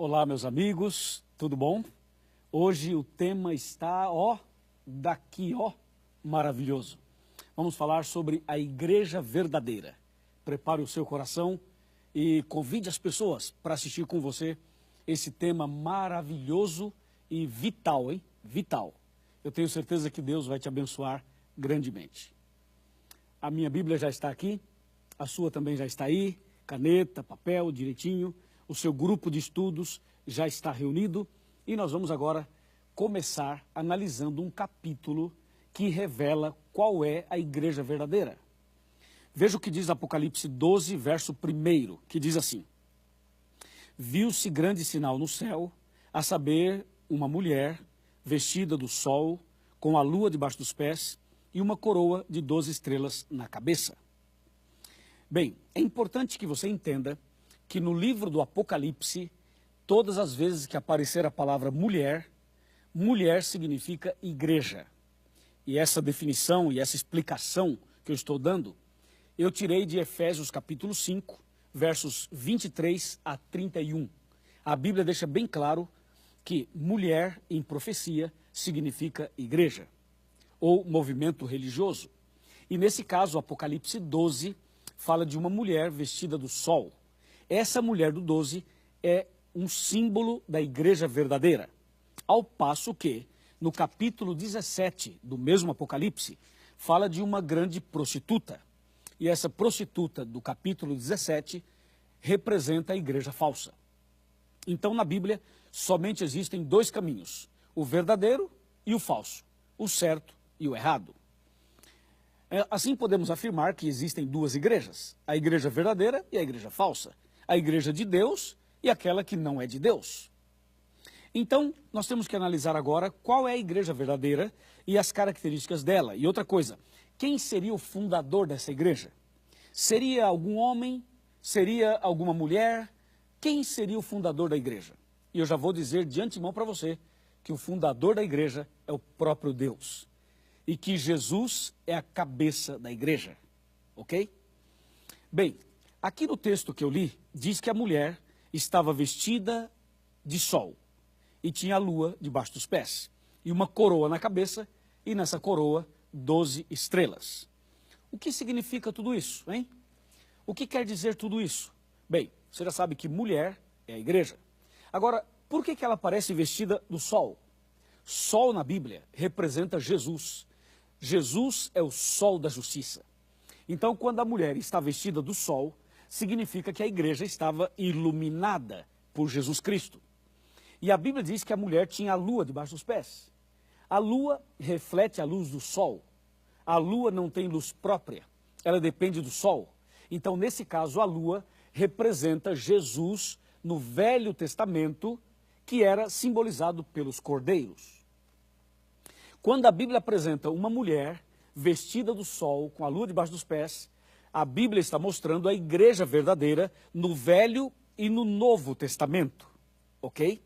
Olá, meus amigos, tudo bom? Hoje o tema está, daqui, maravilhoso. Vamos falar sobre a igreja verdadeira. Prepare o seu coração e convide as pessoas para assistir com você esse tema maravilhoso e vital, hein? Vital. Eu tenho certeza que Deus vai te abençoar grandemente. A minha Bíblia já está aqui, a sua também já está aí, caneta, papel, direitinho. O seu grupo de estudos já está reunido e nós vamos agora começar analisando um capítulo que revela qual é a igreja verdadeira. Veja o que diz Apocalipse 12, verso 1, que diz assim: Viu-se grande sinal no céu, a saber, uma mulher vestida do sol, com a lua debaixo dos pés e uma coroa de 12 estrelas na cabeça. Bem, é importante que você entenda que no livro do Apocalipse, todas as vezes que aparecer a palavra mulher, mulher significa igreja. E essa definição e essa explicação que eu estou dando, eu tirei de Efésios capítulo 5, versos 23 a 31. A Bíblia deixa bem claro que mulher em profecia significa igreja, ou movimento religioso. E nesse caso, o Apocalipse 12 fala de uma mulher vestida do sol. Essa mulher do 12 é um símbolo da igreja verdadeira. Ao passo que, no capítulo 17 do mesmo Apocalipse, fala de uma grande prostituta. E essa prostituta do capítulo 17 representa a igreja falsa. Então, na Bíblia, somente existem dois caminhos: o verdadeiro e o falso, o certo e o errado. Assim podemos afirmar que existem duas igrejas: a igreja verdadeira e a igreja falsa, a igreja de Deus e aquela que não é de Deus. Então, nós temos que analisar agora qual é a igreja verdadeira e as características dela. E outra coisa, quem seria o fundador dessa igreja? Seria algum homem? Seria alguma mulher? Quem seria o fundador da igreja? E eu já vou dizer de antemão para você que o fundador da igreja é o próprio Deus. E que Jesus é a cabeça da igreja. Ok? Bem, aqui no texto que eu li, diz que a mulher estava vestida de sol e tinha a lua debaixo dos pés e uma coroa na cabeça e nessa coroa 12 estrelas. O que significa tudo isso, hein? O que quer dizer tudo isso? Bem, você já sabe que mulher é a igreja. Agora, por que ela aparece vestida do sol? Sol na Bíblia representa Jesus. Jesus é o sol da justiça. Então, quando a mulher está vestida do sol, significa que a igreja estava iluminada por Jesus Cristo. E a Bíblia diz que a mulher tinha a lua debaixo dos pés. A lua reflete a luz do sol. A lua não tem luz própria, ela depende do sol. Então, nesse caso, a lua representa Jesus no Velho Testamento, que era simbolizado pelos cordeiros. Quando a Bíblia apresenta uma mulher vestida do sol, com a lua debaixo dos pés, a Bíblia está mostrando a igreja verdadeira no Velho e no Novo Testamento, ok?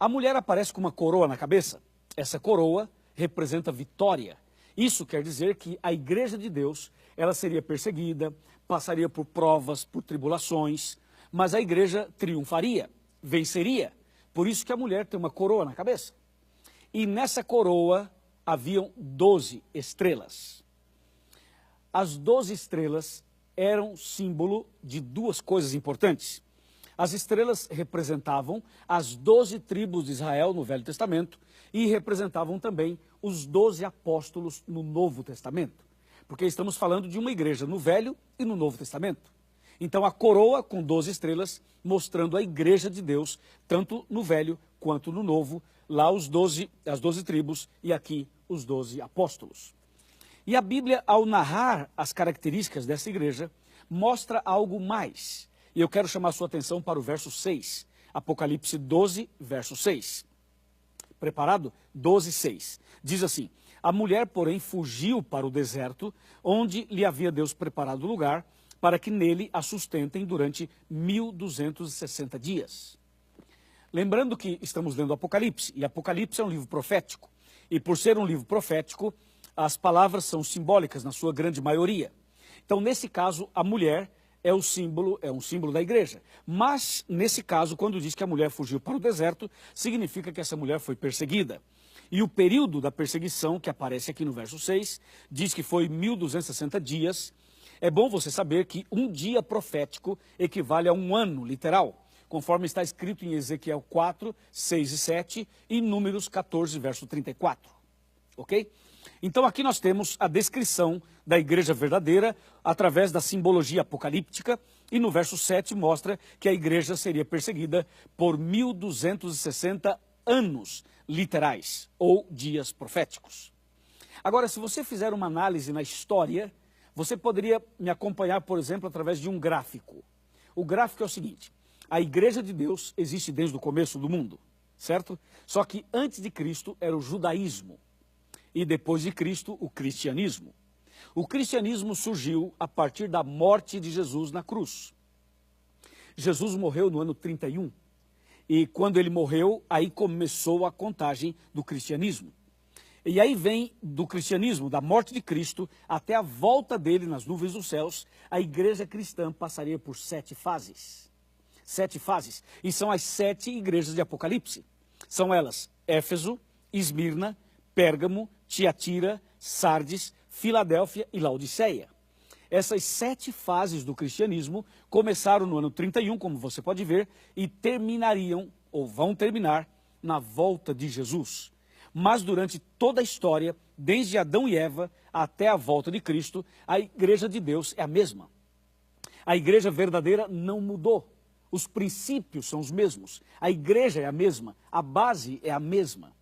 A mulher aparece com uma coroa na cabeça. Essa coroa representa vitória. Isso quer dizer que a igreja de Deus, ela seria perseguida, passaria por provas, por tribulações, mas a igreja triunfaria, venceria. Por isso que a mulher tem uma coroa na cabeça. E nessa coroa haviam 12 estrelas. As 12 estrelas eram símbolo de duas coisas importantes. As estrelas representavam as 12 tribos de Israel no Velho Testamento e representavam também os 12 apóstolos no Novo Testamento. Porque estamos falando de uma igreja no Velho e no Novo Testamento. Então a coroa com 12 estrelas mostrando a igreja de Deus, tanto no Velho quanto no Novo, lá as 12 tribos e aqui os 12 apóstolos. E a Bíblia, ao narrar as características dessa igreja, mostra algo mais. E eu quero chamar a sua atenção para o verso 6. Apocalipse 12, verso 6. Preparado? 12, 6. Diz assim: A mulher, porém, fugiu para o deserto, onde lhe havia Deus preparado lugar, para que nele a sustentem durante 1260 dias. Lembrando que estamos lendo Apocalipse, e Apocalipse é um livro profético. E por ser um livro profético, as palavras são simbólicas na sua grande maioria. Então, nesse caso, a mulher é um símbolo da igreja. Mas, nesse caso, quando diz que a mulher fugiu para o deserto, significa que essa mulher foi perseguida. E o período da perseguição, que aparece aqui no verso 6, diz que foi 1260 dias. É bom você saber que um dia profético equivale a um ano literal, conforme está escrito em Ezequiel 4, 6 e 7 e Números 14, verso 34. Ok? Então aqui nós temos a descrição da igreja verdadeira através da simbologia apocalíptica, e no verso 7 mostra que a igreja seria perseguida por 1260 anos literais, ou dias proféticos. Agora, se você fizer uma análise na história, você poderia me acompanhar, por exemplo, através de um gráfico. O gráfico é o seguinte: a igreja de Deus existe desde o começo do mundo, certo? Só que antes de Cristo era o judaísmo, e depois de Cristo, o cristianismo. O cristianismo surgiu a partir da morte de Jesus na cruz. Jesus morreu no ano 31. E quando ele morreu, aí começou a contagem do cristianismo. E aí vem do cristianismo, da morte de Cristo, até a volta dele nas nuvens dos céus, a igreja cristã passaria por 7 fases. 7 fases. E são as 7 igrejas de Apocalipse. São elas: Éfeso, Esmirna, Pérgamo, Tiatira, Sardes, Filadélfia e Laodiceia. Essas 7 fases do cristianismo começaram no ano 31, como você pode ver, e terminariam, ou vão terminar, na volta de Jesus. Mas durante toda a história, desde Adão e Eva até a volta de Cristo, a igreja de Deus é a mesma. A igreja verdadeira não mudou. Os princípios são os mesmos. A igreja é a mesma. A base é a mesma.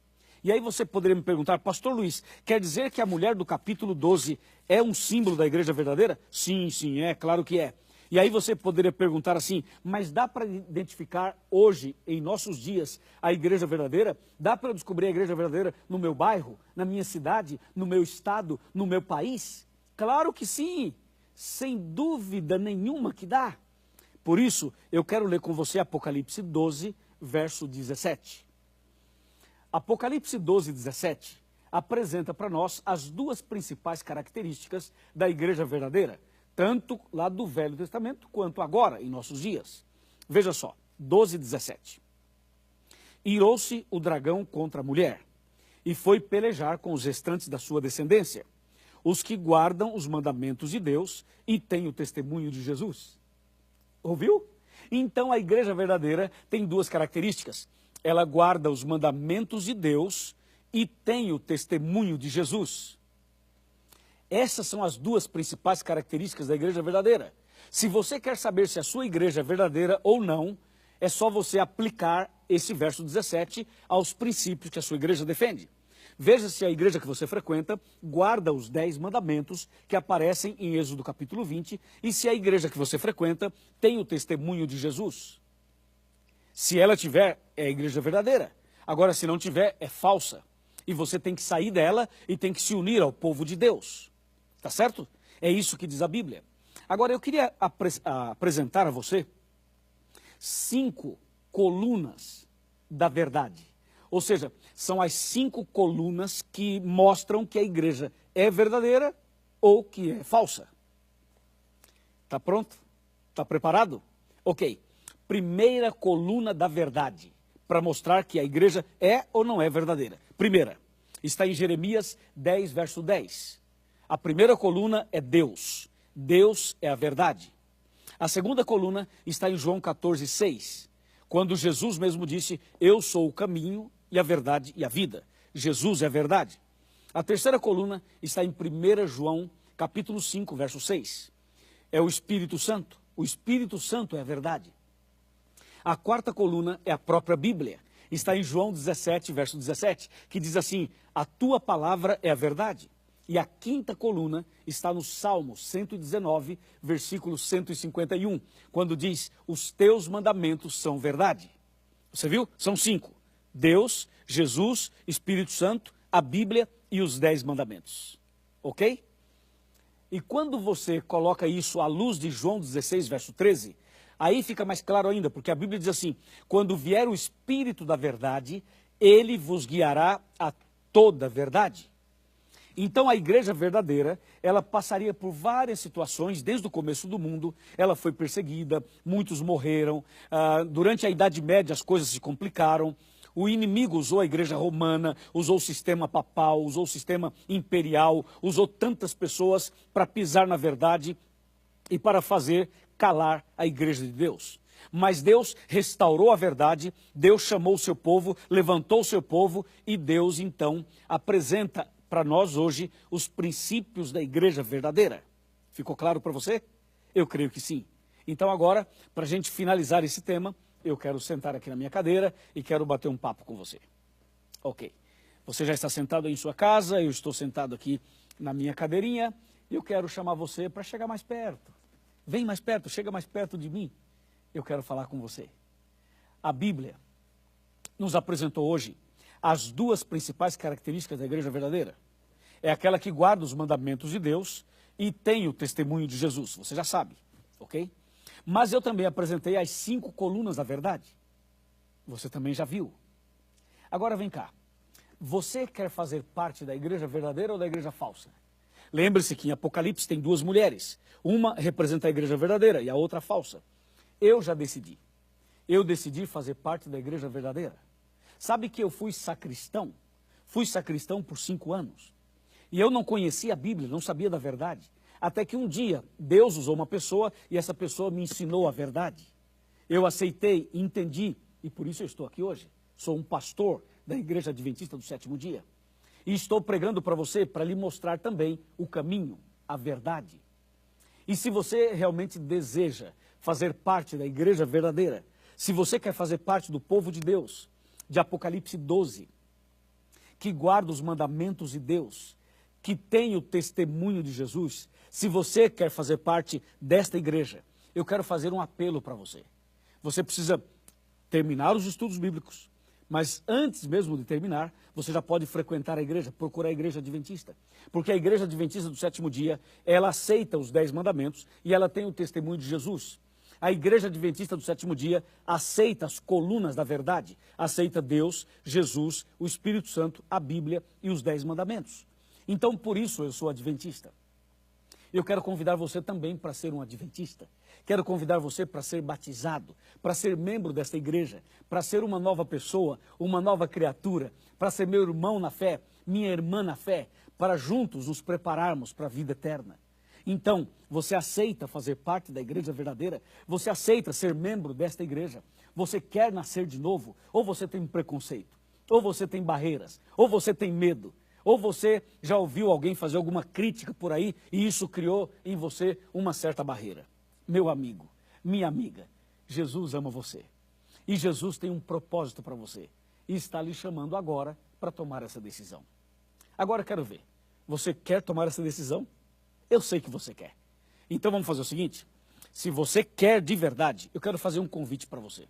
E aí você poderia me perguntar: Pastor Luiz, quer dizer que a mulher do capítulo 12 é um símbolo da igreja verdadeira? Sim, é, claro que é. E aí você poderia perguntar assim: mas dá para identificar hoje, em nossos dias, a igreja verdadeira? Dá para eu descobrir a igreja verdadeira no meu bairro, na minha cidade, no meu estado, no meu país? Claro que sim, sem dúvida nenhuma que dá. Por isso, eu quero ler com você Apocalipse 12, verso 17. Apocalipse 12, 17 apresenta para nós as 2 principais características da igreja verdadeira, tanto lá do Velho Testamento quanto agora, em nossos dias. Veja só, 12, 17. Irou-se o dragão contra a mulher, e foi pelejar com os restantes da sua descendência, os que guardam os mandamentos de Deus e têm o testemunho de Jesus. Ouviu? Então a igreja verdadeira tem 2 características. Ela guarda os mandamentos de Deus e tem o testemunho de Jesus. Essas são as 2 principais características da igreja verdadeira. Se você quer saber se a sua igreja é verdadeira ou não, é só você aplicar esse verso 17 aos princípios que a sua igreja defende. Veja se a igreja que você frequenta guarda os 10 mandamentos que aparecem em Êxodo capítulo 20 e se a igreja que você frequenta tem o testemunho de Jesus. Se ela tiver, é a igreja verdadeira. Agora, se não tiver, é falsa. E você tem que sair dela e tem que se unir ao povo de Deus. Tá certo? É isso que diz a Bíblia. Agora, eu queria apresentar a você 5 colunas da verdade. Ou seja, são as 5 colunas que mostram que a igreja é verdadeira ou que é falsa. Tá pronto? Tá preparado? Ok. Primeira coluna da verdade, para mostrar que a igreja é ou não é verdadeira. Primeira, está em Jeremias 10, verso 10. A primeira coluna é Deus. Deus é a verdade. A segunda coluna está em João 14, 6. Quando Jesus mesmo disse: eu sou o caminho e a verdade e a vida. Jesus é a verdade. A terceira coluna está em 1 João capítulo 5, verso 6. É o Espírito Santo. O Espírito Santo é a verdade. A quarta coluna é a própria Bíblia. Está em João 17, verso 17, que diz assim: a tua palavra é a verdade. E a quinta coluna está no Salmo 119, versículo 151, quando diz: os teus mandamentos são verdade. Você viu? São 5. Deus, Jesus, Espírito Santo, a Bíblia e os 10 mandamentos. Ok? E quando você coloca isso à luz de João 16, verso 13... aí fica mais claro ainda, porque a Bíblia diz assim: quando vier o Espírito da verdade, ele vos guiará a toda a verdade. Então a igreja verdadeira, ela passaria por várias situações desde o começo do mundo. Ela foi perseguida, muitos morreram. Durante a Idade Média as coisas se complicaram. O inimigo usou a igreja romana, usou o sistema papal, usou o sistema imperial, usou tantas pessoas para pisar na verdade e para fazer calar a igreja de Deus. Mas Deus restaurou a verdade, Deus chamou o seu povo, levantou o seu povo e Deus então apresenta para nós hoje os princípios da igreja verdadeira. Ficou claro para você? Eu creio que sim. Então agora, para a gente finalizar esse tema, eu quero sentar aqui na minha cadeira e quero bater um papo com você. Ok. Você já está sentado aí em sua casa, eu estou sentado aqui na minha cadeirinha e eu quero chamar você para chegar mais perto. Vem mais perto, chega mais perto de mim. Eu quero falar com você. A Bíblia nos apresentou hoje as duas principais características da igreja verdadeira. É aquela que guarda os mandamentos de Deus e tem o testemunho de Jesus. Você já sabe, ok? Mas eu também apresentei as 5 colunas da verdade. Você também já viu. Agora vem cá. Você quer fazer parte da igreja verdadeira ou da igreja falsa? Lembre-se que em Apocalipse tem 2 mulheres. Uma representa a igreja verdadeira e a outra a falsa. Eu já decidi. Eu decidi fazer parte da igreja verdadeira. Sabe que eu fui sacristão? Fui sacristão por 5 anos. E eu não conhecia a Bíblia, não sabia da verdade. Até que um dia, Deus usou uma pessoa e essa pessoa me ensinou a verdade. Eu aceitei, entendi e por isso eu estou aqui hoje. Sou um pastor da Igreja Adventista do Sétimo Dia. E estou pregando para você para lhe mostrar também o caminho, a verdade. E se você realmente deseja fazer parte da igreja verdadeira, se você quer fazer parte do povo de Deus, de Apocalipse 12, que guarda os mandamentos de Deus, que tem o testemunho de Jesus, se você quer fazer parte desta igreja, eu quero fazer um apelo para você. Você precisa terminar os estudos bíblicos, mas antes mesmo de terminar, você já pode frequentar a igreja, procurar a igreja adventista. Porque a igreja adventista do sétimo dia, ela aceita os 10 mandamentos e ela tem o testemunho de Jesus. A igreja adventista do sétimo dia aceita as colunas da verdade, aceita Deus, Jesus, o Espírito Santo, a Bíblia e os 10 mandamentos. Então, por isso eu sou adventista. Eu quero convidar você também para ser um adventista. Quero convidar você para ser batizado, para ser membro desta igreja, para ser uma nova pessoa, uma nova criatura, para ser meu irmão na fé, minha irmã na fé, para juntos nos prepararmos para a vida eterna. Então, você aceita fazer parte da igreja verdadeira? Você aceita ser membro desta igreja? Você quer nascer de novo? Ou você tem preconceito? Ou você tem barreiras? Ou você tem medo? Ou você já ouviu alguém fazer alguma crítica por aí e isso criou em você uma certa barreira? Meu amigo, minha amiga, Jesus ama você. E Jesus tem um propósito para você. E está lhe chamando agora para tomar essa decisão. Agora eu quero ver. Você quer tomar essa decisão? Eu sei que você quer. Então vamos fazer o seguinte. Se você quer de verdade, eu quero fazer um convite para você.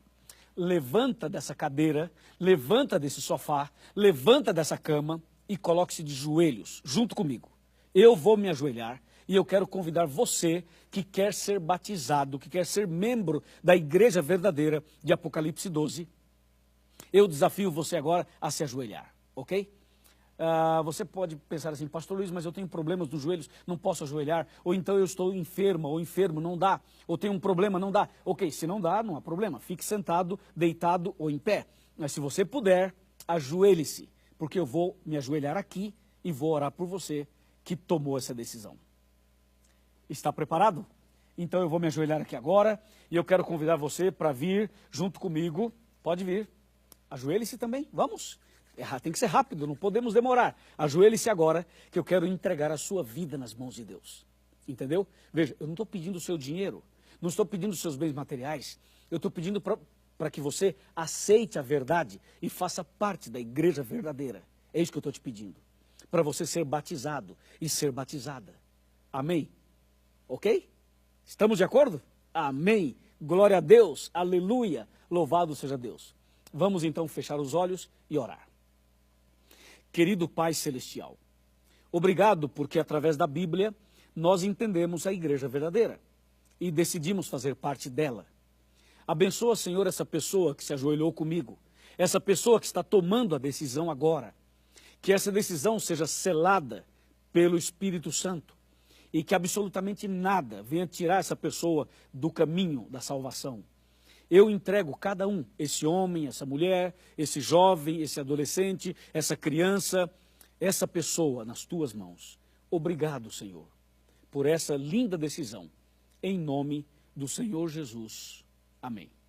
Levanta dessa cadeira, levanta desse sofá, levanta dessa cama e coloque-se de joelhos junto comigo. Eu vou me ajoelhar e eu quero convidar você que quer ser batizado, que quer ser membro da igreja verdadeira de Apocalipse 12. Eu desafio você agora a se ajoelhar, ok? Você pode pensar assim, pastor Luiz, mas eu tenho problemas nos joelhos, não posso ajoelhar, ou então eu estou enferma ou enfermo, não dá, ou tenho um problema, não dá. Ok, se não dá, não há problema, fique sentado, deitado ou em pé. Mas se você puder, ajoelhe-se, porque eu vou me ajoelhar aqui e vou orar por você que tomou essa decisão. Está preparado? Então eu vou me ajoelhar aqui agora e eu quero convidar você para vir junto comigo. Pode vir. Ajoelhe-se também, vamos. Tem que ser rápido, não podemos demorar. Ajoelhe-se agora que eu quero entregar a sua vida nas mãos de Deus. Entendeu? Veja, eu não estou pedindo o seu dinheiro, não estou pedindo os seus bens materiais. Eu estou pedindo para que você aceite a verdade e faça parte da igreja verdadeira. É isso que eu estou te pedindo. Para você ser batizado e ser batizada. Amém? Ok? Estamos de acordo? Amém. Glória a Deus. Aleluia. Louvado seja Deus. Vamos então fechar os olhos e orar. Querido Pai Celestial, obrigado porque através da Bíblia nós entendemos a igreja verdadeira e decidimos fazer parte dela. Abençoa, Senhor, essa pessoa que se ajoelhou comigo, essa pessoa que está tomando a decisão agora. Que essa decisão seja selada pelo Espírito Santo, e que absolutamente nada venha tirar essa pessoa do caminho da salvação. Eu entrego cada um, esse homem, essa mulher, esse jovem, esse adolescente, essa criança, essa pessoa nas tuas mãos. Obrigado, Senhor, por essa linda decisão. Em nome do Senhor Jesus. Amém.